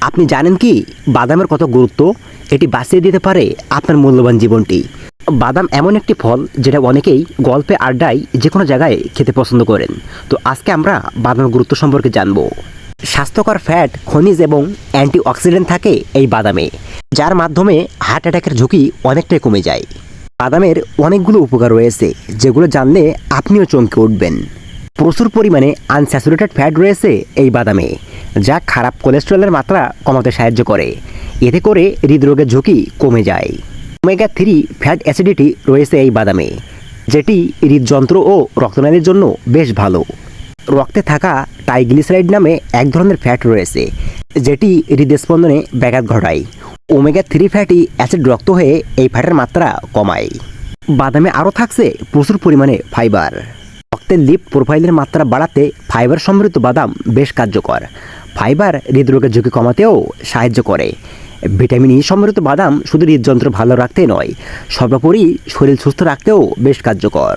আপনি জানেন কি বাদামের কত গুরুত্ব? এটি বাঁচিয়ে দিতে পারে আপনার মূল্যবান জীবনটি। বাদাম এমন একটি ফল যেটা অনেকেই গল্পে আড্ডায় যে কোনো জায়গায় খেতে পছন্দ করেন। তো আজকে আমরা বাদামের গুরুত্ব সম্পর্কে জানব। স্বাস্থ্যকর ফ্যাট, খনিজ এবং অ্যান্টিঅক্সিডেন্ট থাকে এই বাদামে, যার মাধ্যমে হার্ট অ্যাটাকের ঝুঁকি অনেকটাই কমে যায়। বাদামের অনেকগুলো উপকার রয়েছে যেগুলো জানলে আপনিও চমকে উঠবেন। প্রচুর পরিমাণে আনস্যাচুরেটেড ফ্যাট রয়েছে এই বাদামে, যা খারাপ কোলেস্টেরলের মাত্রা কমাতে সাহায্য করে। এতে করে হৃদরোগের ঝুঁকি কমে যায়। ওমেগা 3 ফ্যাট অ্যাসিডিটি রয়েছে এই বাদামে, যেটি হৃদযন্ত্র ও রক্তনালীর জন্য বেশ ভালো। রক্তে থাকা ট্রাইগ্লিসারাইড নামে এক ধরনের ফ্যাট রয়েছে, যেটি হৃদস্পন্দনে ব্যাঘাত ঘটায়। ওমেগা 3 ফ্যাটি অ্যাসিড রক্ত হয়ে এই ফ্যাটের মাত্রা কমায়। বাদামে আরও থাকছে প্রচুর পরিমাণে ফাইবার। রক্তের লিপিড প্রোফাইলের মাত্রা বাড়াতে ফাইবার সমৃদ্ধ বাদাম বেশ কার্যকর। ফাইবার হৃদরোগের ঝুঁকি কমাতেও সাহায্য করে। ভিটামিন ই সমৃদ্ধ বাদাম শুধু হৃদযন্ত্র ভালো রাখতে নয়, সর্বোপরি শরীর সুস্থ রাখতেও বেশ কার্যকর।